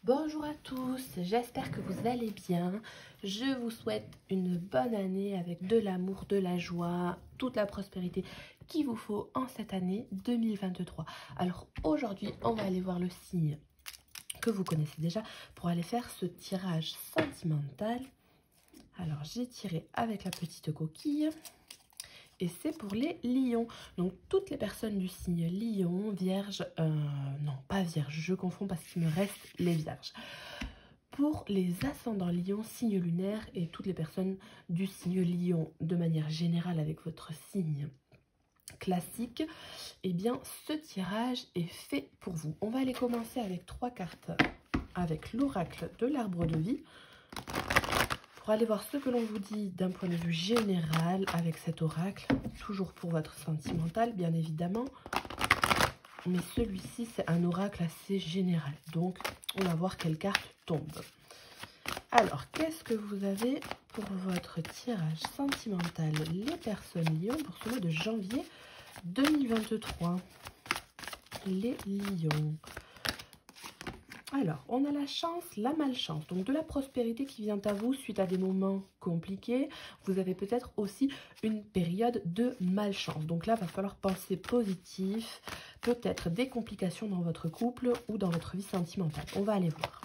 Bonjour à tous, j'espère que vous allez bien. Je vous souhaite une bonne année avec de l'amour, de la joie, toute la prospérité qu'il vous faut en cette année 2023. Alors aujourd'hui, on va aller voir le signe que vous connaissez déjà pour aller faire ce tirage sentimental. Alors j'ai tiré avec la petite coquille. Et c'est pour les lions. Donc toutes les personnes du signe lion, vierge, non pas vierge, je confonds parce qu'il me reste les vierges. Pour les ascendants lion, signe lunaire et toutes les personnes du signe lion de manière générale avec votre signe classique, eh bien ce tirage est fait pour vous. On va aller commencer avec 3 cartes avec l'oracle de l'arbre de vie. Pour aller voir ce que l'on vous dit d'un point de vue général avec cet oracle, toujours pour votre sentimental bien évidemment, mais celui-ci c'est un oracle assez général, donc on va voir quelle carte tombe. Alors, qu'est-ce que vous avez pour votre tirage sentimental, les personnes lions, pour ce mois de janvier 2023? Les lions. Alors, on a la chance, la malchance, donc de la prospérité qui vient à vous suite à des moments compliqués. Vous avez peut-être aussi une période de malchance. Donc là, il va falloir penser positif, peut-être des complications dans votre couple ou dans votre vie sentimentale. On va aller voir.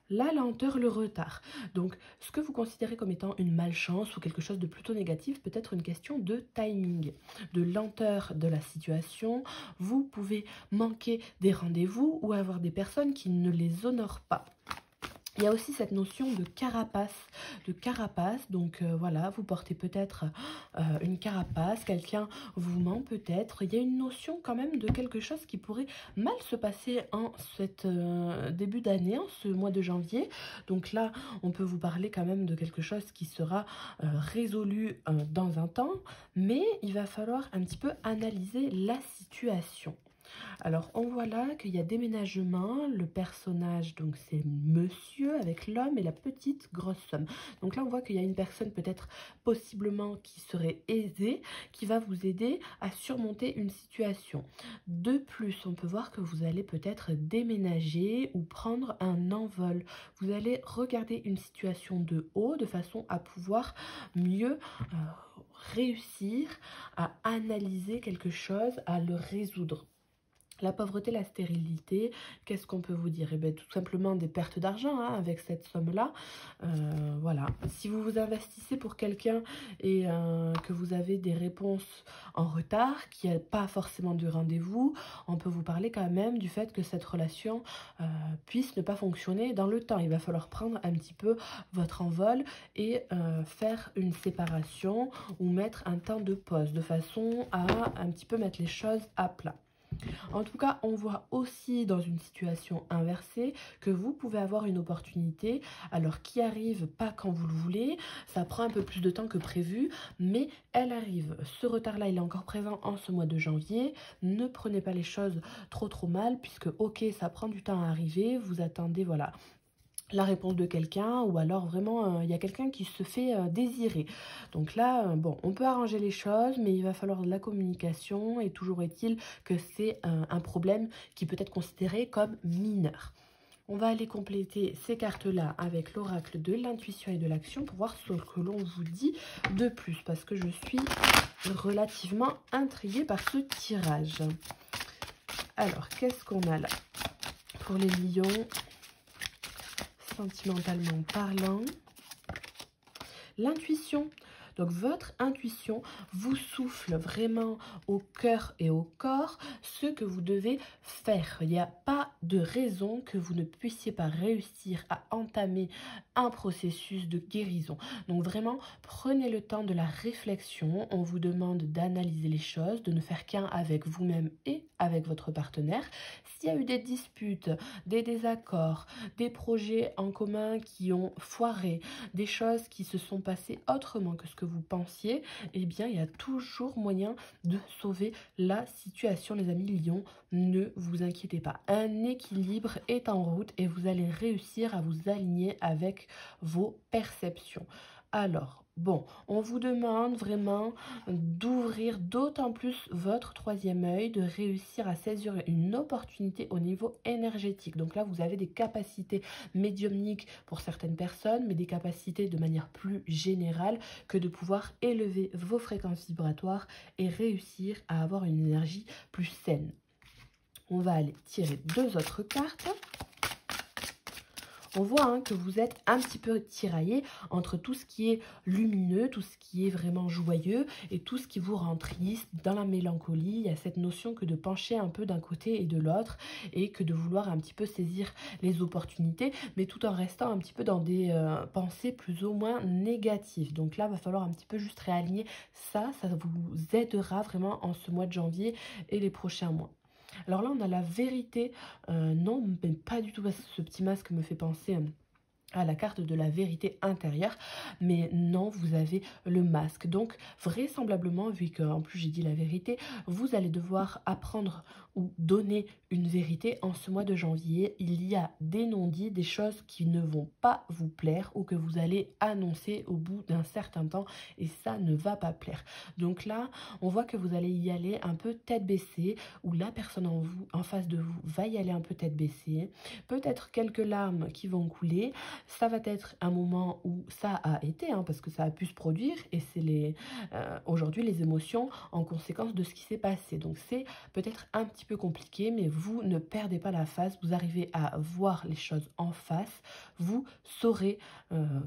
La lenteur, le retard. Donc, ce que vous considérez comme étant une malchance ou quelque chose de plutôt négatif, peut être une question de timing, de lenteur de la situation. Vous pouvez manquer des rendez-vous ou avoir des personnes qui ne les honorent pas. Il y a aussi cette notion de carapace, donc voilà, vous portez peut-être une carapace, quelqu'un vous ment peut-être. Il y a une notion quand même de quelque chose qui pourrait mal se passer en cet début d'année, en ce mois de janvier. Donc là, on peut vous parler quand même de quelque chose qui sera résolu dans un temps, mais il va falloir un petit peu analyser la situation. Alors, on voit là qu'il y a déménagement, le personnage, donc c'est monsieur avec l'homme et la petite grosse somme. Donc là, on voit qu'il y a une personne peut-être possiblement qui serait aisée, qui va vous aider à surmonter une situation. De plus, on peut voir que vous allez peut-être déménager ou prendre un envol. Vous allez regarder une situation de haut de façon à pouvoir mieux réussir à analyser quelque chose, à le résoudre. La pauvreté, la stérilité, qu'est-ce qu'on peut vous dire? Eh bien, tout simplement des pertes d'argent avec cette somme-là. Voilà. Si vous vous investissez pour quelqu'un et que vous avez des réponses en retard, qu'il n'y a pas forcément de rendez-vous, on peut vous parler quand même du fait que cette relation puisse ne pas fonctionner dans le temps. Il va falloir prendre un petit peu votre envol et faire une séparation ou mettre un temps de pause de façon à un petit peu mettre les choses à plat. En tout cas, on voit aussi dans une situation inversée que vous pouvez avoir une opportunité, alors qui arrive pas quand vous le voulez, ça prend un peu plus de temps que prévu, mais elle arrive. Ce retard-là, il est encore présent en ce mois de janvier. Ne prenez pas les choses trop mal, puisque ok, ça prend du temps à arriver, vous attendez, voilà, la réponse de quelqu'un ou alors vraiment il y a quelqu'un qui se fait désirer. Donc là, bon, on peut arranger les choses, mais il va falloir de la communication et toujours est-il que c'est un problème qui peut être considéré comme mineur. On va aller compléter ces cartes-là avec l'oracle de l'intuition et de l'action pour voir ce que l'on vous dit de plus, parce que je suis relativement intriguée par ce tirage. Alors, qu'est-ce qu'on a là pour les lions? Sentimentalement parlant, l'intuition. Donc votre intuition vous souffle vraiment au cœur et au corps ce que vous devez faire. Il n'y a pas de raison que vous ne puissiez pas réussir à entamer un processus de guérison. Donc vraiment, prenez le temps de la réflexion. On vous demande d'analyser les choses, de ne faire qu'un avec vous-même et avec votre partenaire. S'il y a eu des disputes, des désaccords, des projets en commun qui ont foiré, des choses qui se sont passées autrement que ce que vous pensiez, eh bien, il y a toujours moyen de sauver la situation, les amis lions. Ne vous inquiétez pas. Un équilibre est en route et vous allez réussir à vous aligner avec vos perceptions. Alors, Bon, on vous demande vraiment d'ouvrir d'autant plus votre troisième œil, de réussir à saisir une opportunité au niveau énergétique. Donc là, vous avez des capacités médiumniques pour certaines personnes, mais des capacités de manière plus générale que de pouvoir élever vos fréquences vibratoires et réussir à avoir une énergie plus saine. On va aller tirer deux autres cartes. On voit que vous êtes un petit peu tiraillé entre tout ce qui est lumineux, tout ce qui est vraiment joyeux et tout ce qui vous rend triste, dans la mélancolie. Il y a cette notion que de pencher un peu d'un côté et de l'autre et que de vouloir un petit peu saisir les opportunités, mais tout en restant un petit peu dans des pensées plus ou moins négatives. Donc là, il va falloir un petit peu juste réaligner ça. Ça vous aidera vraiment en ce mois de janvier et les prochains mois. Alors là, on a la vérité. Non, mais pas du tout, parce que ce petit masque me fait penser à la carte de la vérité intérieure, mais non, vous avez le masque. Donc, vraisemblablement, vu qu'en plus j'ai dit la vérité, vous allez devoir apprendre ou donner une vérité en ce mois de janvier. Il y a des non-dits, des choses qui ne vont pas vous plaire ou que vous allez annoncer au bout d'un certain temps et ça ne va pas plaire. Donc là, on voit que vous allez y aller un peu tête baissée ou la personne en face de vous va y aller un peu tête baissée. Peut-être quelques larmes qui vont couler. Ça va être un moment où ça a été, parce que ça a pu se produire et c'est aujourd'hui les émotions en conséquence de ce qui s'est passé. Donc c'est peut-être un petit peu compliqué, mais vous ne perdez pas la face, vous arrivez à voir les choses en face, vous saurez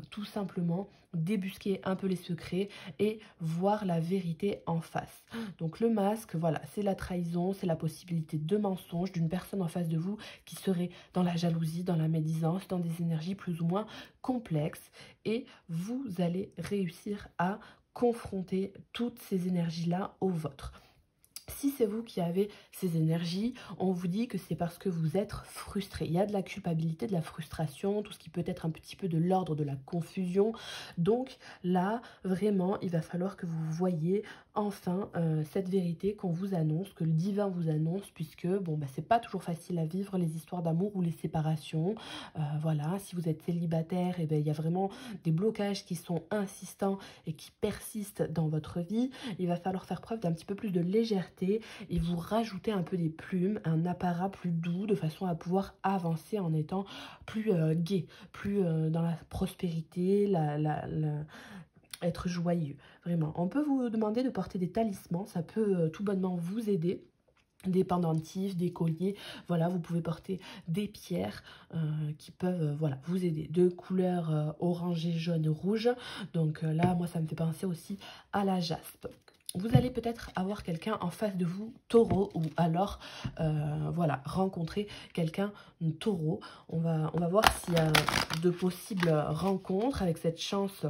tout simplement débusquer un peu les secrets et voir la vérité en face. Donc le masque, voilà, c'est la trahison, c'est la possibilité de mensonge d'une personne en face de vous qui serait dans la jalousie, dans la médisance, dans des énergies plus ou moins complexes et vous allez réussir à confronter toutes ces énergies-là aux vôtres. Si c'est vous qui avez ces énergies, on vous dit que c'est parce que vous êtes frustré. Il y a de la culpabilité, de la frustration, tout ce qui peut être un petit peu de l'ordre de la confusion. Donc là, vraiment, il va falloir que vous voyez enfin cette vérité qu'on vous annonce, que le divin vous annonce, puisque bon, c'est pas toujours facile à vivre les histoires d'amour ou les séparations. Voilà, si vous êtes célibataire, il y a vraiment des blocages qui sont insistants et qui persistent dans votre vie. Il va falloir faire preuve d'un petit peu plus de légèreté et vous rajouter un peu des plumes, un apparat plus doux de façon à pouvoir avancer en étant plus gai, plus dans la prospérité, être joyeux. Vraiment, on peut vous demander de porter des talismans, ça peut tout bonnement vous aider. Des pendentifs, des colliers, voilà, vous pouvez porter des pierres qui peuvent voilà, vous aider, de couleur orangée, jaune, rouge. Donc là, moi, ça me fait penser aussi à la jaspe. Vous allez peut-être avoir quelqu'un en face de vous, taureau, ou alors, voilà, rencontrer quelqu'un taureau. On va voir s'il y a de possibles rencontres avec cette chance.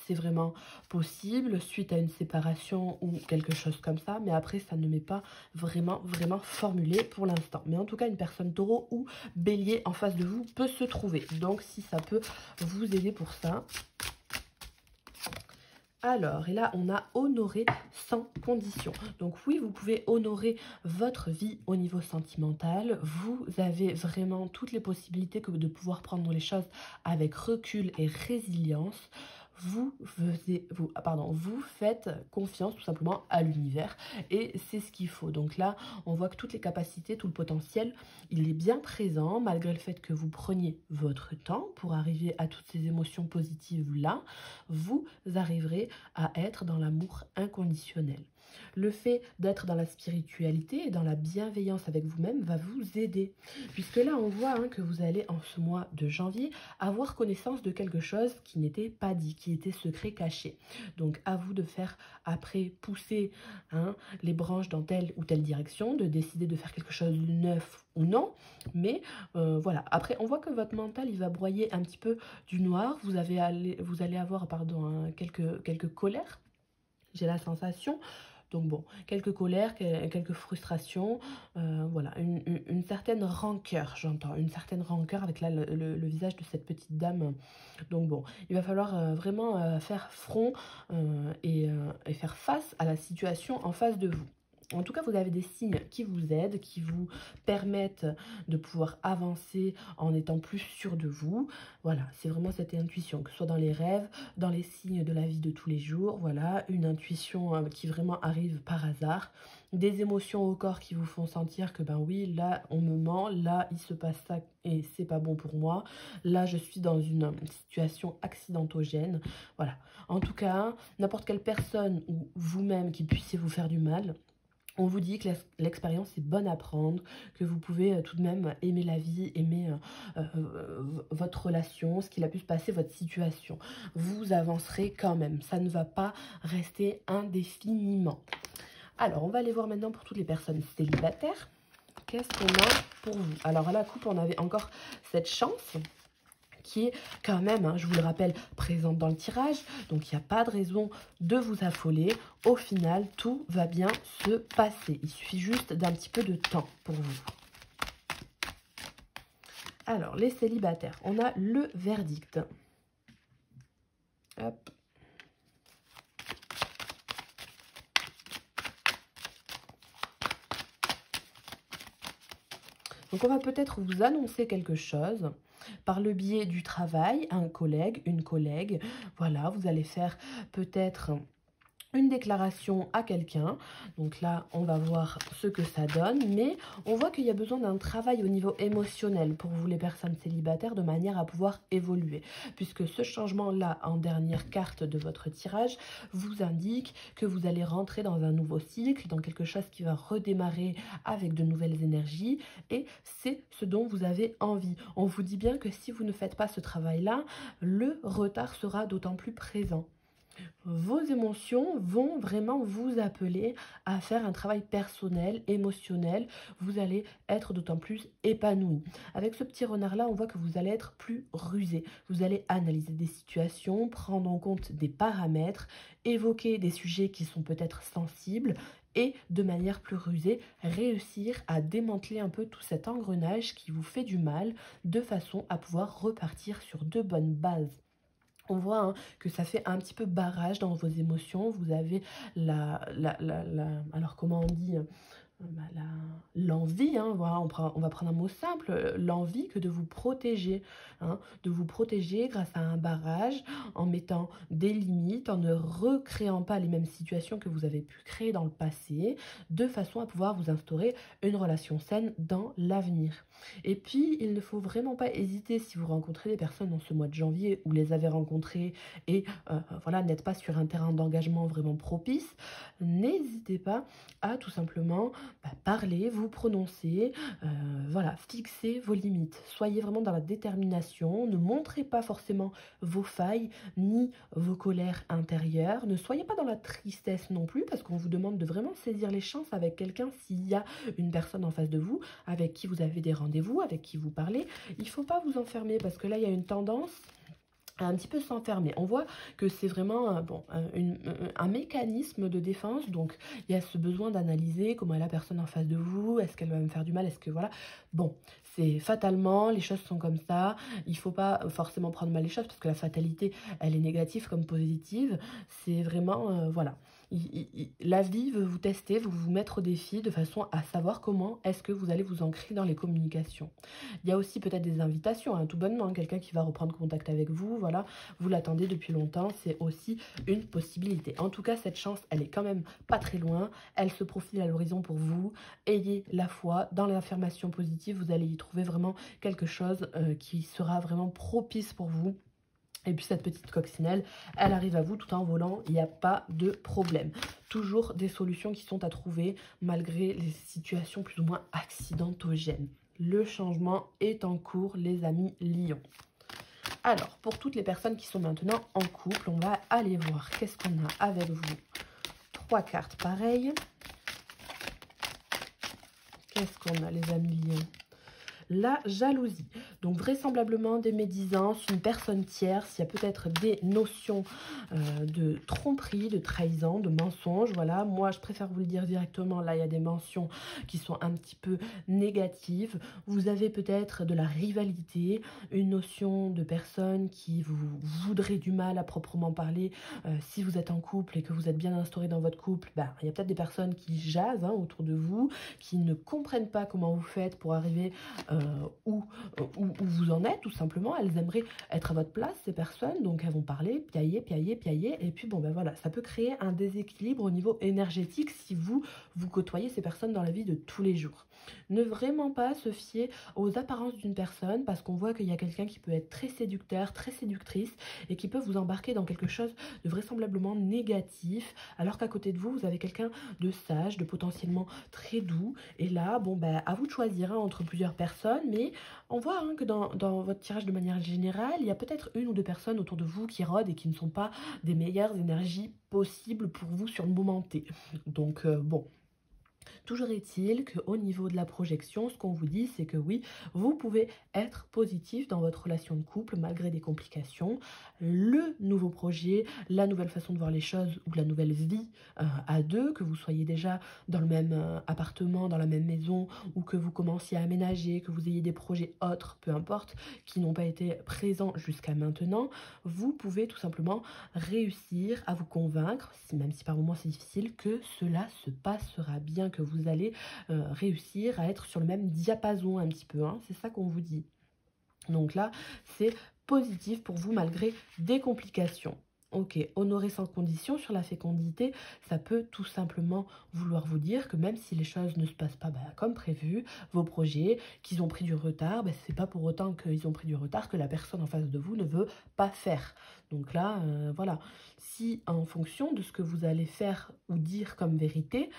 C'est vraiment possible suite à une séparation ou quelque chose comme ça, mais après ça ne m'est pas vraiment formulé pour l'instant. Mais en tout cas, une personne taureau ou bélier en face de vous peut se trouver, donc si ça peut vous aider pour ça. Alors, et là, on a honoré sans condition. Donc oui, vous pouvez honorer votre vie au niveau sentimental. Vous avez vraiment toutes les possibilités de pouvoir prendre les choses avec recul et résilience. Vous faites confiance tout simplement à l'univers et c'est ce qu'il faut. Donc là, on voit que toutes les capacités, tout le potentiel, il est bien présent malgré le fait que vous preniez votre temps pour arriver à toutes ces émotions positives-là. Vous arriverez à être dans l'amour inconditionnel. Le fait d'être dans la spiritualité et dans la bienveillance avec vous-même va vous aider. Puisque là, on voit que vous allez, en ce mois de janvier, avoir connaissance de quelque chose qui n'était pas dit, qui était secret, caché. Donc, à vous de faire, après, pousser les branches dans telle ou telle direction, de décider de faire quelque chose de neuf ou non. Mais voilà, après, on voit que votre mental, il va broyer un petit peu du noir. Vous allez avoir, quelques colères. J'ai la sensation. Donc bon, quelques colères, quelques frustrations, voilà, une certaine rancœur, j'entends, une certaine rancœur avec là le visage de cette petite dame. Donc bon, il va falloir vraiment faire front et faire face à la situation en face de vous. En tout cas, vous avez des signes qui vous aident, qui vous permettent de pouvoir avancer en étant plus sûr de vous. Voilà, c'est vraiment cette intuition, que ce soit dans les rêves, dans les signes de la vie de tous les jours. Voilà, une intuition qui vraiment arrive par hasard. Des émotions au corps qui vous font sentir que ben oui, là on me ment, là il se passe ça et c'est pas bon pour moi. Là je suis dans une situation accidentogène. Voilà. En tout cas, n'importe quelle personne ou vous-même qui puissiez vous faire du mal, on vous dit que l'expérience est bonne à prendre, que vous pouvez tout de même aimer la vie, aimer votre relation, ce qu'il a pu se passer, votre situation. Vous avancerez quand même, ça ne va pas rester indéfiniment. Alors, on va aller voir maintenant pour toutes les personnes célibataires. Qu'est-ce qu'on a pour vous? Alors, à la coupe, on avait encore cette chance qui est quand même, hein, je vous le rappelle, présente dans le tirage. Donc, il n'y a pas de raison de vous affoler. Au final, tout va bien se passer. Il suffit juste d'un petit peu de temps pour vous. Alors, les célibataires, on a le verdict. Hop. Donc, on va peut-être vous annoncer quelque chose par le biais du travail, un collègue, une collègue. Voilà, vous allez faire peut-être une déclaration à quelqu'un. Donc là, on va voir ce que ça donne. Mais on voit qu'il y a besoin d'un travail au niveau émotionnel pour vous, les personnes célibataires, de manière à pouvoir évoluer. Puisque ce changement-là, en dernière carte de votre tirage, vous indique que vous allez rentrer dans un nouveau cycle, dans quelque chose qui va redémarrer avec de nouvelles énergies. Et c'est ce dont vous avez envie. On vous dit bien que si vous ne faites pas ce travail-là, le retard sera d'autant plus présent. Vos émotions vont vraiment vous appeler à faire un travail personnel, émotionnel. Vous allez être d'autant plus épanoui. Avec ce petit renard-là, on voit que vous allez être plus rusé. Vous allez analyser des situations, prendre en compte des paramètres, évoquer des sujets qui sont peut-être sensibles et de manière plus rusée, réussir à démanteler un peu tout cet engrenage qui vous fait du mal de façon à pouvoir repartir sur de bonnes bases. On voit hein, que ça fait un petit peu barrage dans vos émotions. Vous avez alors comment on dit l'envie, hein, voilà, on va prendre un mot simple, l'envie que de vous protéger, hein, de vous protéger grâce à un barrage, en mettant des limites, en ne recréant pas les mêmes situations que vous avez pu créer dans le passé, de façon à pouvoir vous instaurer une relation saine dans l'avenir. Et puis, il ne faut vraiment pas hésiter si vous rencontrez des personnes dans ce mois de janvier ou les avez rencontrées et voilà, n'êtes pas sur un terrain d'engagement vraiment propice, n'hésitez pas à tout simplement parler, vous prononcer, voilà, fixer vos limites. Soyez vraiment dans la détermination, ne montrez pas forcément vos failles ni vos colères intérieures, ne soyez pas dans la tristesse non plus parce qu'on vous demande de vraiment saisir les chances avec quelqu'un s'il y a une personne en face de vous avec qui vous avez des rendez-vous, avec qui vous parlez. Il ne faut pas vous enfermer parce que là, il y a une tendance à un petit peu s'enfermer. On voit que c'est vraiment un mécanisme de défense, donc il y a ce besoin d'analyser comment est la personne en face de vous, est-ce qu'elle va me faire du mal, est-ce que voilà, bon, c'est fatalement, les choses sont comme ça, il ne faut pas forcément prendre mal les choses, parce que la fatalité, elle est négative comme positive, c'est vraiment, voilà. La vie veut vous tester, veut vous mettre au défi de façon à savoir comment est-ce que vous allez vous ancrer dans les communications. Il y a aussi peut-être des invitations, hein, tout bonnement, quelqu'un qui va reprendre contact avec vous, voilà, vous l'attendez depuis longtemps, c'est aussi une possibilité. En tout cas, cette chance, elle est quand même pas très loin, elle se profile à l'horizon pour vous. Ayez la foi dans l'affirmation positive, vous allez y trouver vraiment quelque chose qui sera vraiment propice pour vous. Et puis cette petite coccinelle, elle arrive à vous tout en volant, il n'y a pas de problème. Toujours des solutions qui sont à trouver malgré les situations plus ou moins accidentogènes. Le changement est en cours, les amis lions. Alors, pour toutes les personnes qui sont maintenant en couple, on va aller voir qu'est-ce qu'on a avec vous. 3 cartes pareilles. Qu'est-ce qu'on a, les amis lions? La jalousie. Donc vraisemblablement des médisances, une personne tierce, il y a peut-être des notions de tromperie, de trahison, de mensonge. Voilà, moi je préfère vous le dire directement, là il y a des mentions qui sont un petit peu négatives. Vous avez peut-être de la rivalité, une notion de personnes qui vous voudraient du mal à proprement parler. Si vous êtes en couple et que vous êtes bien instauré dans votre couple, bah, il y a peut-être des personnes qui jasent autour de vous, qui ne comprennent pas comment vous faites pour arriver où vous en êtes, tout simplement. Elles aimeraient être à votre place, ces personnes, donc elles vont parler, piailler, et puis bon ben voilà, ça peut créer un déséquilibre au niveau énergétique si vous côtoyez ces personnes dans la vie de tous les jours. Ne vraiment pas se fier aux apparences d'une personne, parce qu'on voit qu'il y a quelqu'un qui peut être très séducteur, très séductrice, et qui peut vous embarquer dans quelque chose de vraisemblablement négatif, alors qu'à côté de vous, vous avez quelqu'un de sage, de potentiellement très doux, et là, bon ben à vous de choisir entre plusieurs personnes, mais on voit que dans votre tirage de manière générale, il y a peut-être une ou deux personnes autour de vous qui rôdent et qui ne sont pas des meilleures énergies possibles pour vous sur le moment T. Donc bon. Toujours est-il qu'au niveau de la projection, ce qu'on vous dit, c'est que oui, vous pouvez être positif dans votre relation de couple malgré des complications. Le nouveau projet, la nouvelle façon de voir les choses ou la nouvelle vie à deux, que vous soyez déjà dans le même appartement, dans la même maison, ou que vous commenciez à aménager, que vous ayez des projets autres, peu importe, qui n'ont pas été présents jusqu'à maintenant, vous pouvez tout simplement réussir à vous convaincre, même si par moments c'est difficile, que cela se passera bien, que vous allez réussir à être sur le même diapason un petit peu, c'est ça qu'on vous dit. Donc là, c'est positif pour vous malgré des complications. Ok, honorer sans condition sur la fécondité, ça peut tout simplement vouloir vous dire que même si les choses ne se passent pas comme prévu, vos projets, qu'ils ont pris du retard, c'est pas pour autant qu'ils ont pris du retard que la personne en face de vous ne veut pas faire. Donc là, voilà, si en fonction de ce que vous allez faire ou dire comme vérité,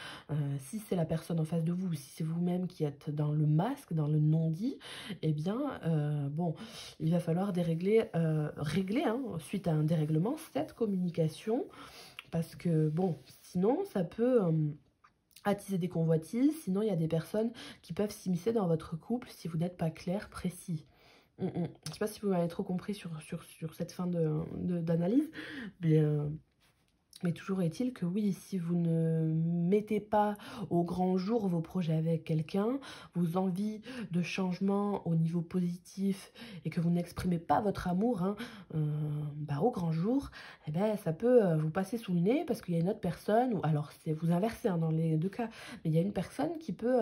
si c'est la personne en face de vous, si c'est vous-même qui êtes dans le masque, dans le non-dit, eh bien, bon, il va falloir régler suite à un dérèglement, cette communication, parce que, bon, sinon, ça peut attiser des convoitises, sinon il y a des personnes qui peuvent s'immiscer dans votre couple si vous n'êtes pas clair, précis. Je ne sais pas si vous m'avez trop compris sur cette fin d'analyse, mais toujours est-il que oui, si vous ne mettez pas au grand jour vos projets avec quelqu'un, vos envies de changement au niveau positif, et que vous n'exprimez pas votre amour au grand jour, eh ben, ça peut vous passer sous le nez parce qu'il y a une autre personne, ou alors c'est vous inversez dans les deux cas, mais il y a une personne qui peut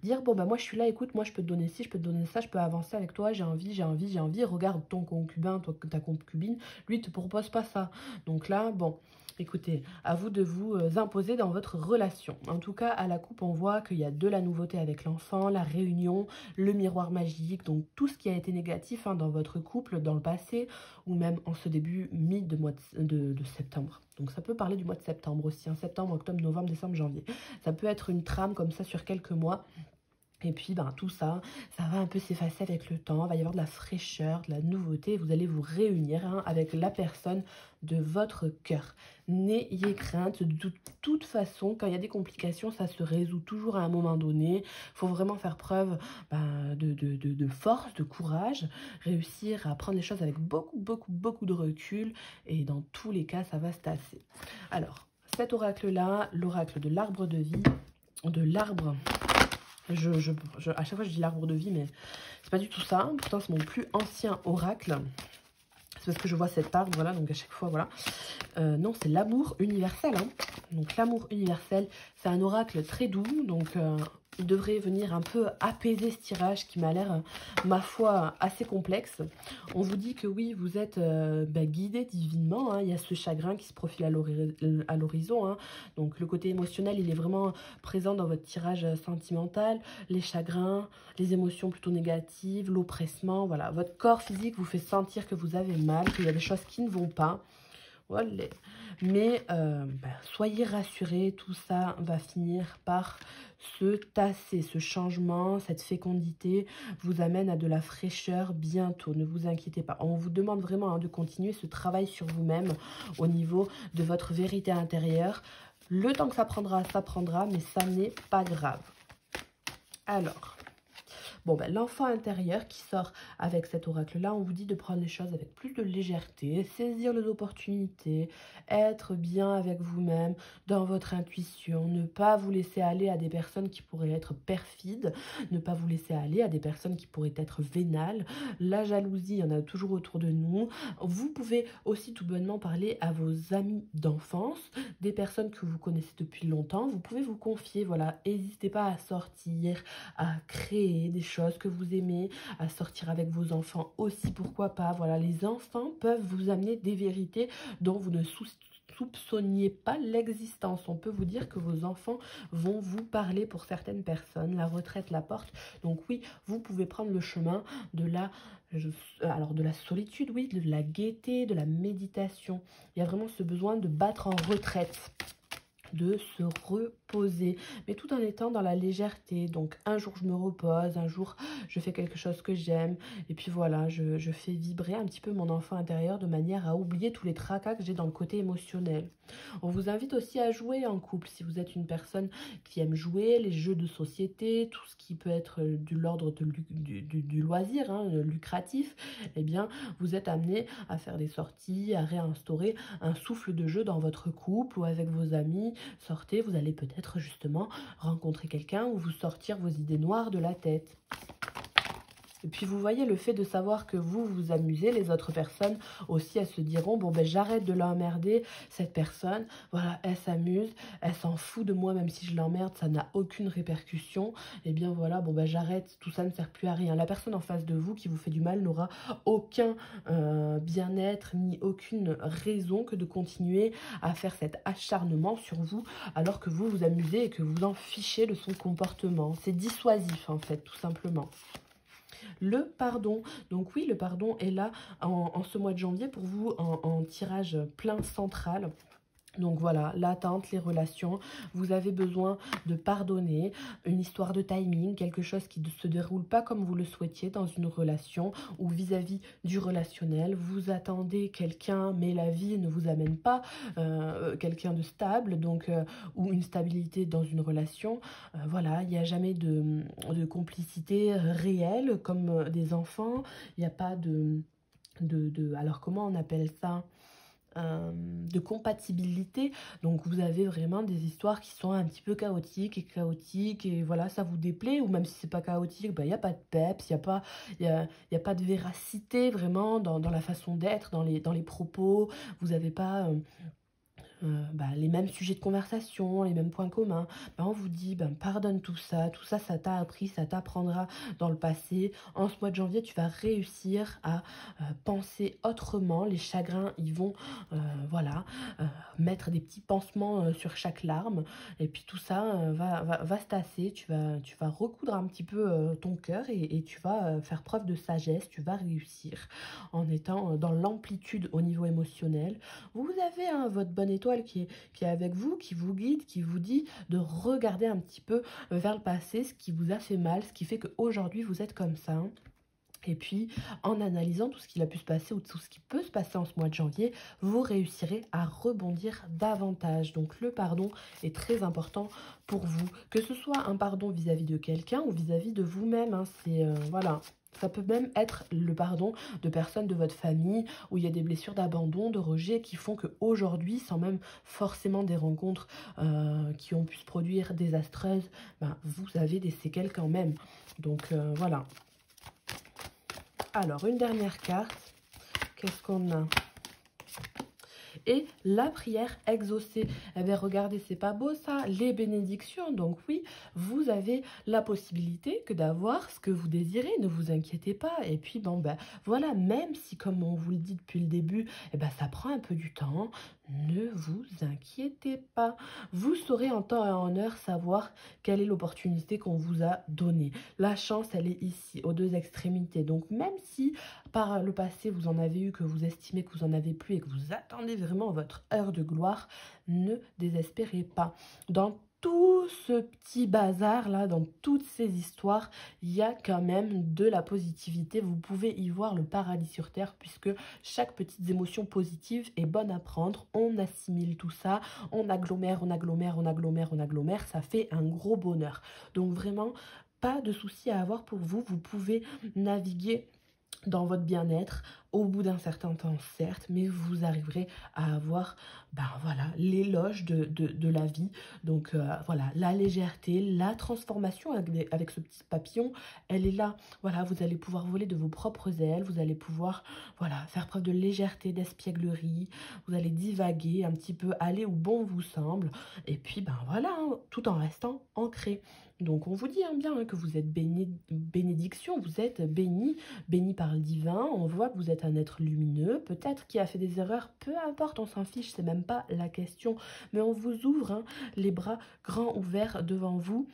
dire bon moi je suis là, écoute, moi je peux te donner ci, je peux te donner ça, je peux avancer avec toi, j'ai envie, regarde ton concubin, ta concubine, lui il te propose pas ça. Donc là, bon, écoutez, à vous de vous imposer dans votre relation. En tout cas, à la coupe, on voit qu'il y a de la nouveauté avec l'enfant, la réunion, le miroir magique, donc tout ce qui a été négatif dans votre couple dans le passé, ou même en ce début mois de septembre. Donc ça peut parler du mois de septembre aussi, septembre, octobre, novembre, décembre, janvier. Ça peut être une trame comme ça sur quelques mois. Et puis, tout ça, ça va un peu s'effacer avec le temps. Il va y avoir de la fraîcheur, de la nouveauté. Vous allez vous réunir avec la personne de votre cœur. N'ayez crainte. De toute façon, quand il y a des complications, ça se résout toujours à un moment donné. Il faut vraiment faire preuve de force, de courage. Réussir à prendre les choses avec beaucoup de recul. Et dans tous les cas, ça va se tasser. Alors, cet oracle-là, l'oracle de l'arbre de vie, de l'arbre... à chaque fois je dis l'arbre de vie, mais c'est pas du tout ça. Pourtant c'est mon plus ancien oracle. C'est parce que je vois cette arbre, voilà, donc à chaque fois, voilà. Non, c'est l'amour universel. Donc l'amour universel, c'est un oracle très doux, donc il devrait venir un peu apaiser ce tirage qui m'a l'air, ma foi, assez complexe. On vous dit que oui, vous êtes guidé divinement. Il y a ce chagrin qui se profile à l'horizon. Donc le côté émotionnel, il est vraiment présent dans votre tirage sentimental. Les chagrins, les émotions plutôt négatives, l'oppressement. Voilà, votre corps physique vous fait sentir que vous avez mal, qu'il y a des choses qui ne vont pas. Voilà. Mais soyez rassurés, tout ça va finir par se tasser. Ce changement, cette fécondité vous amène à de la fraîcheur bientôt. Ne vous inquiétez pas. On vous demande vraiment de continuer ce travail sur vous-même au niveau de votre vérité intérieure. Le temps que ça prendra, mais ça n'est pas grave. Alors... Bon, ben, l'enfant intérieur qui sort avec cet oracle-là, on vous dit de prendre les choses avec plus de légèreté, saisir les opportunités, être bien avec vous-même, dans votre intuition, ne pas vous laisser aller à des personnes qui pourraient être perfides, ne pas vous laisser aller à des personnes qui pourraient être vénales. La jalousie, il y en a toujours autour de nous. Vous pouvez aussi tout bonnement parler à vos amis d'enfance, des personnes que vous connaissez depuis longtemps. Vous pouvez vous confier, voilà, n'hésitez pas à sortir, à créer des choses que vous aimez, à sortir avec vos enfants aussi, pourquoi pas. Voilà, les enfants peuvent vous amener des vérités dont vous ne soupçonniez pas l'existence. On peut vous dire que vos enfants vont vous parler pour certaines personnes. La retraite, la porte. Donc oui, vous pouvez prendre le chemin de de la solitude, oui, de la gaieté, de la méditation. Il y a vraiment ce besoin de battre en retraite, de se reposer, mais tout en étant dans la légèreté. Donc un jour je me repose, un jour je fais quelque chose que j'aime, et puis voilà, je fais vibrer un petit peu mon enfant intérieur de manière à oublier tous les tracas que j'ai dans le côté émotionnel. On vous invite aussi à jouer en couple, si vous êtes une personne qui aime jouer, les jeux de société, tout ce qui peut être de l'ordre du loisir, hein, lucratif, eh bien vous êtes amené à faire des sorties, à réinstaurer un souffle de jeu dans votre couple ou avec vos amis. Sortez, vous allez peut-être justement rencontrer quelqu'un ou vous sortir vos idées noires de la tête. Et puis vous voyez, le fait de savoir que vous vous amusez, les autres personnes aussi, elles se diront, bon ben j'arrête de l'emmerder, cette personne, voilà, elle s'amuse, elle s'en fout de moi même si je l'emmerde, ça n'a aucune répercussion, et bien voilà, bon ben j'arrête, tout ça ne sert plus à rien. La personne en face de vous qui vous fait du mal n'aura aucun bien-être ni aucune raison que de continuer à faire cet acharnement sur vous alors que vous vous amusez et que vous en fichez de son comportement. C'est dissuasif en fait, tout simplement. Le pardon, donc oui, le pardon est là en ce mois de janvier pour vous en tirage plein central. Donc voilà, l'attente, les relations, vous avez besoin de pardonner, une histoire de timing, quelque chose qui ne se déroule pas comme vous le souhaitiez dans une relation ou vis-à-vis du relationnel. Vous attendez quelqu'un, mais la vie ne vous amène pas quelqu'un de stable, donc ou une stabilité dans une relation. Voilà, il n'y a jamais de complicité réelle comme des enfants, il n'y a pas alors comment on appelle ça, de compatibilité. Donc vous avez vraiment des histoires qui sont un petit peu chaotiques et voilà, ça vous déplaît, ou même si c'est pas chaotique, il n'y a pas de peps, il y a pas de véracité vraiment dans la façon d'être, dans les propos, vous n'avez pas les mêmes sujets de conversation, les mêmes points communs. On vous dit, pardonne tout ça ça t'a appris, ça t'apprendra dans le passé. En ce mois de janvier, tu vas réussir à penser autrement. Les chagrins, ils vont mettre des petits pansements sur chaque larme, et puis tout ça va se tasser. Tu vas recoudre un petit peu ton cœur et tu vas faire preuve de sagesse, tu vas réussir en étant dans l'amplitude au niveau émotionnel. Vous avez votre bonne étoile qui est avec vous, qui vous guide, qui vous dit de regarder un petit peu vers le passé, ce qui vous a fait mal, ce qui fait qu'aujourd'hui vous êtes comme ça. Et puis, en analysant tout ce qu'il a pu se passer ou tout ce qui peut se passer en ce mois de janvier, vous réussirez à rebondir davantage. Donc, le pardon est très important pour vous. Que ce soit un pardon vis-à-vis de quelqu'un ou vis-à-vis de vous-même. Hein, voilà. Ça peut même être le pardon de personnes de votre famille où il y a des blessures d'abandon, de rejet qui font qu'aujourd'hui, sans même forcément des rencontres qui ont pu se produire désastreuses, vous avez des séquelles quand même. Donc, voilà. Alors, une dernière carte. Qu'est-ce qu'on a? Et la prière exaucée. Eh bien, regardez, c'est pas beau ça, les bénédictions. Donc oui, vous avez la possibilité que d'avoir ce que vous désirez, ne vous inquiétez pas. Et puis, voilà, même si, comme on vous le dit depuis le début, ça prend un peu du temps, ne vous inquiétez pas. Vous saurez en temps et en heure savoir quelle est l'opportunité qu'on vous a donnée. La chance, elle est ici, aux deux extrémités. Donc, même si par le passé, vous en avez eu, que vous estimez que vous en avez plus et que vous attendez vraiment votre heure de gloire, ne désespérez pas. Dans tout ce petit bazar-là, dans toutes ces histoires, il y a quand même de la positivité. Vous pouvez y voir le paradis sur terre puisque chaque petite émotion positive est bonne à prendre. On assimile tout ça, on agglomère, ça fait un gros bonheur. Donc vraiment, pas de souci à avoir pour vous. Vous pouvez naviguer dans votre bien-être au bout d'un certain temps, certes, mais vous arriverez à avoir voilà, l'éloge de la vie. Donc voilà, la légèreté, la transformation avec ce petit papillon, elle est là. Voilà, vous allez pouvoir voler de vos propres ailes, vous allez pouvoir voilà, faire preuve de légèreté, d'espièglerie, vous allez divaguer un petit peu, aller où bon vous semble, et puis voilà, hein, tout en restant ancré. Donc on vous dit bien que vous êtes bénédiction, vous êtes béni par le divin, on voit que vous êtes un être lumineux, peut-être qui a fait des erreurs, peu importe, on s'en fiche, c'est même pas la question, mais on vous ouvre les bras grands ouverts devant vous,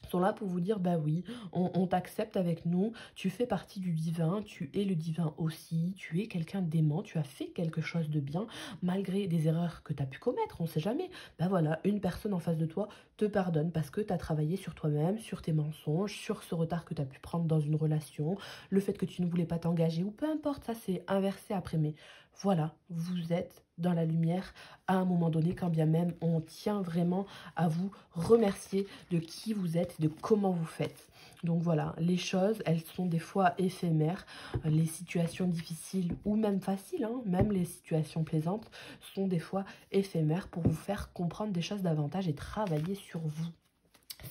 sont là pour vous dire, bah oui, on t'accepte avec nous, tu fais partie du divin, tu es le divin aussi, tu es quelqu'un d'aimant, tu as fait quelque chose de bien, malgré des erreurs que tu as pu commettre, on sait jamais. Bah voilà, une personne en face de toi te pardonne parce que tu as travaillé sur toi-même, sur tes mensonges, sur ce retard que tu as pu prendre dans une relation, le fait que tu ne voulais pas t'engager, ou peu importe, ça c'est inversé après, mais voilà, vous êtes dans la lumière à un moment donné, quand bien même on tient vraiment à vous remercier de qui vous êtes, de comment vous faites. Donc voilà, les choses, elles sont des fois éphémères. Les situations difficiles ou même faciles, même les situations plaisantes, sont des fois éphémères pour vous faire comprendre des choses davantage et travailler sur vous.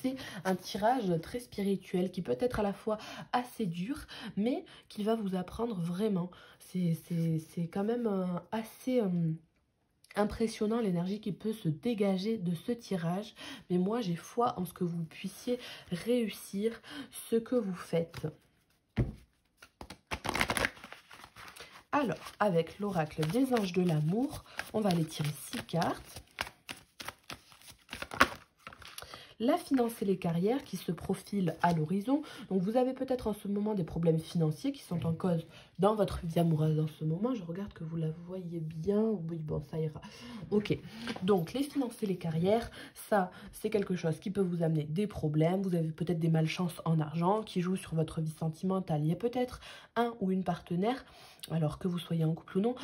C'est un tirage très spirituel qui peut être à la fois assez dur, mais qui va vous apprendre vraiment. C'est quand même assez impressionnant l'énergie qui peut se dégager de ce tirage. Mais moi, j'ai foi en ce que vous puissiez réussir ce que vous faites. Alors, avec l'oracle des anges de l'amour, on va aller tirer 6 cartes. La finance et les carrières qui se profilent à l'horizon. Donc vous avez peut-être en ce moment des problèmes financiers qui sont en cause dans votre vie amoureuse en ce moment. Je regarde que vous la voyez bien. Oui, bon, ça ira. Ok. Donc les finances et les carrières, ça, c'est quelque chose qui peut vous amener des problèmes. Vous avez peut-être des malchances en argent qui jouent sur votre vie sentimentale. Il y a peut-être un ou une partenaire, alors que vous soyez en couple ou non,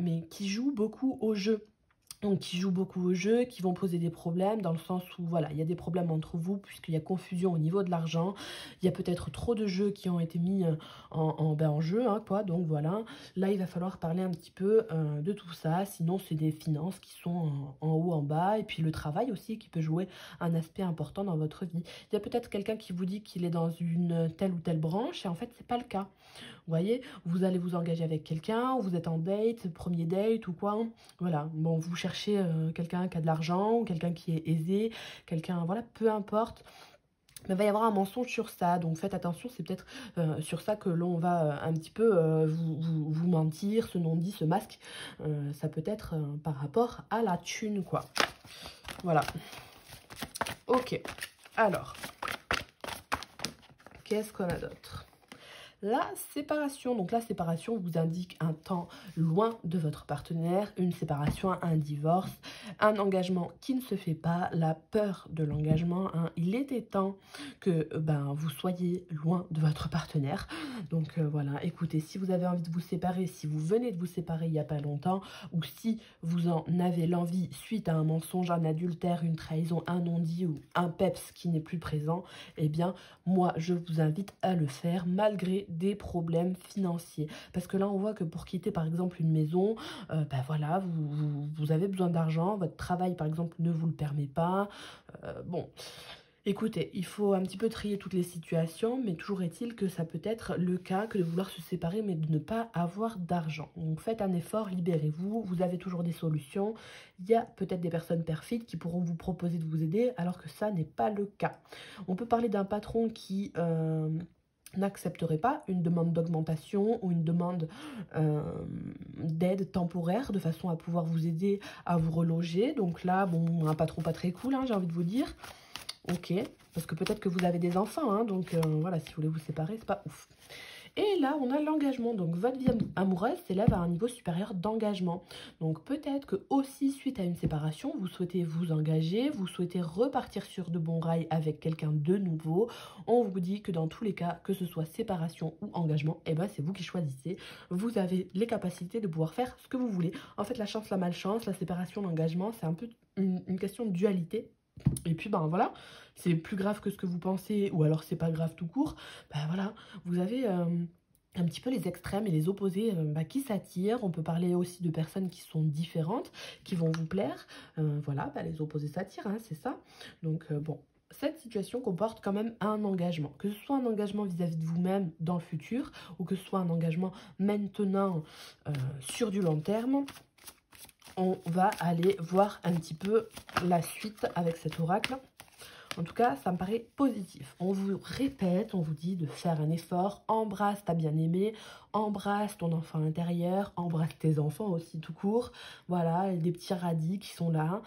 mais qui joue beaucoup au jeu. Donc, qui jouent beaucoup au jeu, qui vont poser des problèmes dans le sens où, voilà, il y a des problèmes entre vous puisqu'il y a confusion au niveau de l'argent. Il y a peut-être trop de jeux qui ont été mis en jeu, quoi. Donc, voilà, là, il va falloir parler un petit peu de tout ça. Sinon, c'est des finances qui sont en haut, en bas. Et puis, le travail aussi qui peut jouer un aspect important dans votre vie. Il y a peut-être quelqu'un qui vous dit qu'il est dans une telle ou telle branche et en fait, c'est pas le cas. Vous voyez, vous allez vous engager avec quelqu'un, vous êtes en date, premier date ou quoi. Voilà, bon, vous cherchez quelqu'un qui a de l'argent, ou quelqu'un qui est aisé, quelqu'un, voilà, peu importe. Mais il va y avoir un mensonge sur ça, donc faites attention, c'est peut-être sur ça que l'on va un petit peu vous mentir, ce non-dit, ce masque. Ça peut être par rapport à la thune, quoi. Voilà. Ok, alors, qu'est-ce qu'on a d'autre ? La séparation, donc la séparation vous indique un temps loin de votre partenaire, une séparation, un divorce, un engagement qui ne se fait pas, la peur de l'engagement. Il était temps que vous soyez loin de votre partenaire. Donc voilà, écoutez, si vous avez envie de vous séparer, si vous venez de vous séparer il n'y a pas longtemps, ou si vous en avez l'envie suite à un mensonge, un adultère, une trahison, un non-dit ou un peps qui n'est plus présent, eh bien moi je vous invite à le faire malgré des problèmes financiers. Parce que là, on voit que pour quitter, par exemple, une maison, voilà, vous avez besoin d'argent, votre travail, par exemple, ne vous le permet pas. Bon, écoutez, il faut un petit peu trier toutes les situations, mais toujours est-il que ça peut être le cas que de vouloir se séparer, mais de ne pas avoir d'argent. Donc, faites un effort, libérez-vous, vous avez toujours des solutions. Il y a peut-être des personnes perfides qui pourront vous proposer de vous aider, alors que ça n'est pas le cas. On peut parler d'un patron qui n'accepterait pas une demande d'augmentation ou une demande d'aide temporaire de façon à pouvoir vous aider à vous reloger. Donc là, bon, un patron pas très cool, j'ai envie de vous dire. Ok, parce que peut-être que vous avez des enfants, donc voilà, si vous voulez vous séparer, c'est pas ouf. Et là, on a l'engagement. Donc, votre vie amoureuse s'élève à un niveau supérieur d'engagement. Donc, peut-être que aussi, suite à une séparation, vous souhaitez vous engager, vous souhaitez repartir sur de bons rails avec quelqu'un de nouveau. On vous dit que dans tous les cas, que ce soit séparation ou engagement, c'est vous qui choisissez. Vous avez les capacités de pouvoir faire ce que vous voulez. En fait, la chance, la malchance, la séparation, l'engagement, c'est un peu une question de dualité. Et puis, ben voilà, c'est plus grave que ce que vous pensez, ou alors c'est pas grave tout court. Ben voilà, vous avez un petit peu les extrêmes et les opposés qui s'attirent. On peut parler aussi de personnes qui sont différentes, qui vont vous plaire. Voilà, les opposés s'attirent, hein, c'est ça. Donc, bon, cette situation comporte quand même un engagement. Que ce soit un engagement vis-à-vis de vous-même dans le futur, ou que ce soit un engagement maintenant sur du long terme, on va aller voir un petit peu la suite avec cet oracle. En tout cas, ça me paraît positif. On vous répète, on vous dit de faire un effort, embrasse ta bien-aimée, embrasse ton enfant intérieur, embrasse tes enfants aussi tout court. Voilà, des petits radis qui sont là.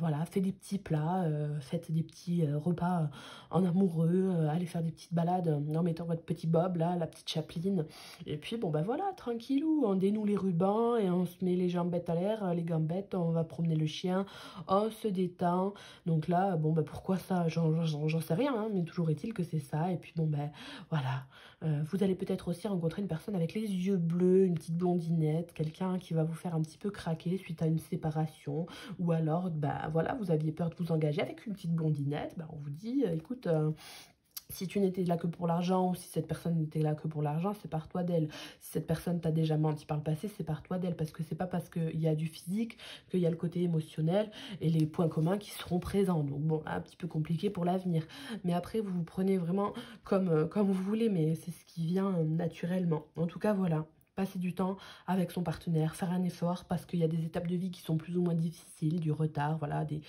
Voilà, fais des petits plats, faites des petits repas en amoureux, allez faire des petites balades en mettant votre petit Bob là, la petite chapeline. Et puis bon ben voilà, tranquillou, on dénoue les rubans et on se met les jambettes à l'air, les gambettes, on va promener le chien, on se détend. Donc là, bon ben pourquoi ça, j'en sais rien, hein, mais toujours est-il que c'est ça. Et puis bon ben voilà, vous allez peut-être aussi rencontrer une personne avec les yeux bleus, une petite blondinette, quelqu'un qui va vous faire un petit peu craquer suite à une séparation, ou alors voilà, vous aviez peur de vous engager avec une petite blondinette, on vous dit écoute, si tu n'étais là que pour l'argent, ou si cette personne n'était là que pour l'argent, c'est par toi d'elle. Si cette personne t'a déjà menti par le passé, c'est par toi d'elle. Parce que c'est pas parce qu'il y a du physique qu'il y a le côté émotionnel et les points communs qui seront présents. Donc bon, un petit peu compliqué pour l'avenir. Mais après, vous vous prenez vraiment comme vous voulez, mais c'est ce qui vient naturellement. En tout cas, voilà. Passer du temps avec son partenaire, faire un effort parce qu'il y a des étapes de vie qui sont plus ou moins difficiles, du retard, voilà, des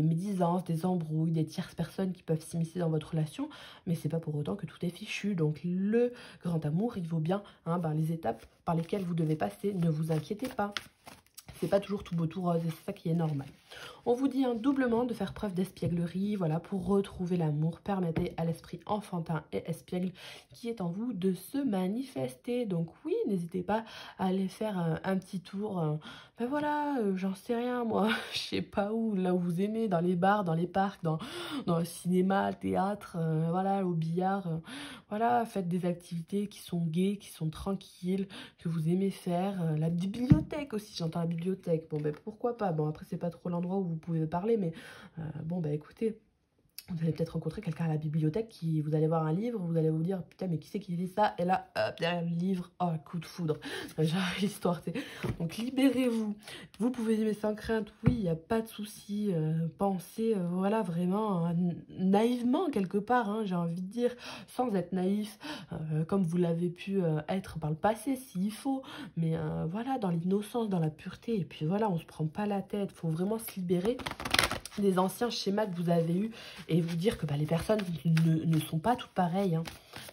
médisances, des embrouilles, des tierces personnes qui peuvent s'immiscer dans votre relation, mais c'est pas pour autant que tout est fichu. Donc le grand amour, il vaut bien les étapes par lesquelles vous devez passer, ne vous inquiétez pas. C'est pas toujours tout beau tout rose et c'est ça qui est normal. On vous dit doublement de faire preuve d'espièglerie, voilà, pour retrouver l'amour. Permettez à l'esprit enfantin et espiègle qui est en vous de se manifester. Donc oui, n'hésitez pas à aller faire un petit tour. Voilà, j'en sais rien moi, je sais pas où, là où vous aimez, dans les bars, dans les parcs, dans le cinéma, le théâtre, voilà, au billard. Voilà, faites des activités qui sont gaies, qui sont tranquilles, que vous aimez faire. La bibliothèque aussi, j'entends la bibliothèque. Bon, pourquoi pas. Bon, après, c'est pas trop l'endroit où vous pouvez parler, mais écoutez, vous allez peut-être rencontrer quelqu'un à la bibliothèque qui, vous allez voir un livre, vous allez vous dire, putain, mais qui c'est qui lit ça? Et là, hop, derrière le livre, oh, coup de foudre. Genre, l'histoire, donc, libérez-vous. Vous pouvez aimer sans crainte, oui, il n'y a pas de souci. Pensez, voilà, vraiment, naïvement, quelque part, j'ai envie de dire, sans être naïf, comme vous l'avez pu être par le passé, s'il faut. Mais voilà, dans l'innocence, dans la pureté. Et puis voilà, on se prend pas la tête. Il faut vraiment se libérer des anciens schémas que vous avez eus et vous dire que les personnes ne sont pas toutes pareilles.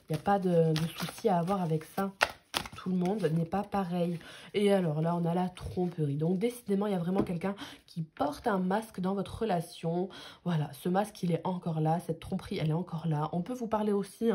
Il n'y a pas de souci à avoir avec ça. Tout le monde n'est pas pareil. Et alors là, on a la tromperie. Donc décidément, il y a vraiment quelqu'un qui porte un masque dans votre relation. Voilà, ce masque, il est encore là. Cette tromperie, elle est encore là. On peut vous parler aussi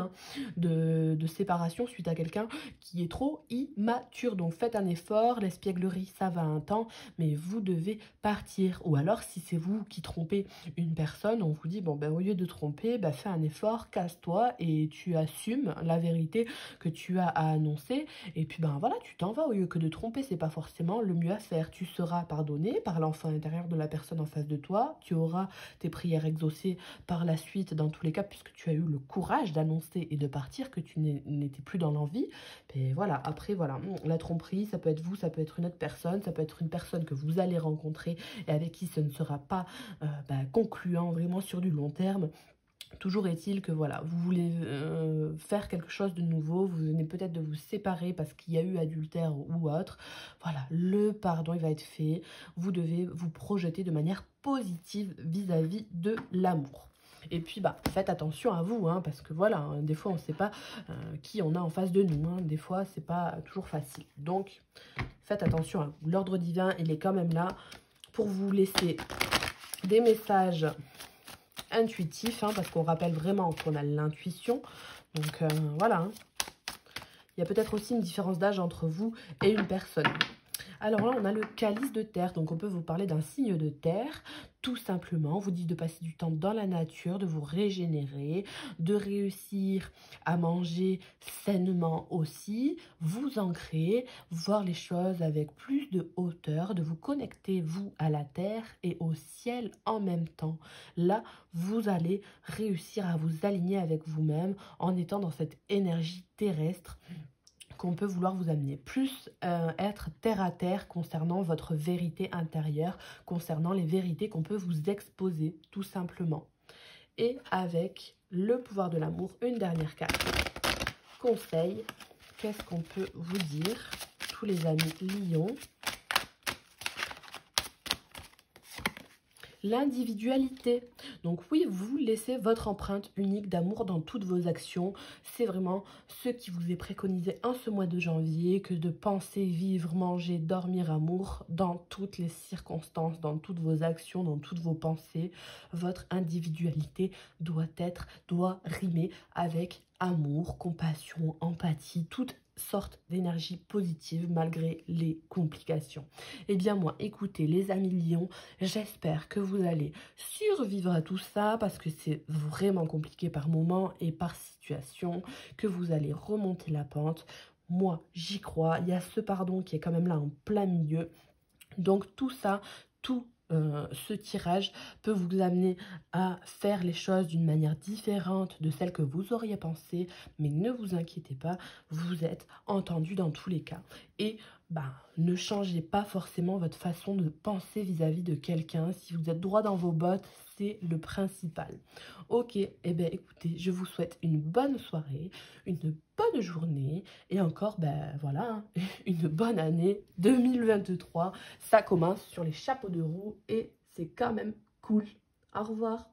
de séparation suite à quelqu'un qui est trop immature. Donc faites un effort. L'espièglerie, ça va un temps, mais vous devez partir. Ou alors, si c'est vous qui trompez une personne, on vous dit, bon, au lieu de tromper, fais un effort, casse-toi et tu assumes la vérité que tu as à annoncer. Et puis voilà, tu t'en vas au lieu que de tromper, c'est pas forcément le mieux à faire. Tu seras pardonné par l'enfant intérieur de la personne en face de toi. Tu auras tes prières exaucées par la suite, dans tous les cas, puisque tu as eu le courage d'annoncer et de partir, que tu n'étais plus dans l'envie. Et voilà, après voilà, la tromperie, ça peut être vous, ça peut être une autre personne, ça peut être une personne que vous allez rencontrer et avec qui ce ne sera pas concluant vraiment sur du long terme. Toujours est-il que voilà, vous voulez faire quelque chose de nouveau, vous venez peut-être de vous séparer parce qu'il y a eu adultère ou autre. Voilà, le pardon, il va être fait. Vous devez vous projeter de manière positive vis-à-vis de l'amour. Et puis, faites attention à vous, parce que voilà, des fois, on ne sait pas qui on a en face de nous. Des fois, c'est pas toujours facile. Donc, faites attention à vous. L'ordre divin, il est quand même là pour vous laisser des messages intuitif, parce qu'on rappelle vraiment qu'on a l'intuition. Donc voilà, il y a peut-être aussi une différence d'âge entre vous et une personne. Alors là, on a le calice de terre, donc on peut vous parler d'un signe de terre, tout simplement. On vous dit de passer du temps dans la nature, de vous régénérer, de réussir à manger sainement aussi, vous ancrer, voir les choses avec plus de hauteur, de vous connecter, vous, à la terre et au ciel en même temps. Là, vous allez réussir à vous aligner avec vous-même en étant dans cette énergie terrestre qu'on peut vouloir vous amener. Plus être terre à terre concernant votre vérité intérieure, concernant les vérités qu'on peut vous exposer, tout simplement. Et avec le pouvoir de l'amour, une dernière carte. Conseil, qu'est-ce qu'on peut vous dire, tous les amis lions? L'individualité. Donc oui, vous laissez votre empreinte unique d'amour dans toutes vos actions. C'est vraiment ce qui vous est préconisé en ce mois de janvier, que de penser, vivre, manger, dormir, amour, dans toutes les circonstances, dans toutes vos actions, dans toutes vos pensées. Votre individualité doit rimer avec amour, compassion, empathie, toutes sortes d'énergie positive malgré les complications. Eh bien moi, écoutez les amis lions, j'espère que vous allez survivre à tout ça parce que c'est vraiment compliqué par moment et par situation, que vous allez remonter la pente. Moi, j'y crois. Il y a ce pardon qui est quand même là en plein milieu. Donc tout ça, ce tirage peut vous amener à faire les choses d'une manière différente de celle que vous auriez pensé, mais ne vous inquiétez pas, vous êtes entendu dans tous les cas. Et ne changez pas forcément votre façon de penser vis-à-vis de quelqu'un. Si vous êtes droit dans vos bottes, c'est le principal. Ok, eh bien écoutez, je vous souhaite une bonne soirée, une bonne journée et encore, voilà, une bonne année 2023. Ça commence sur les chapeaux de roue et c'est quand même cool. Au revoir.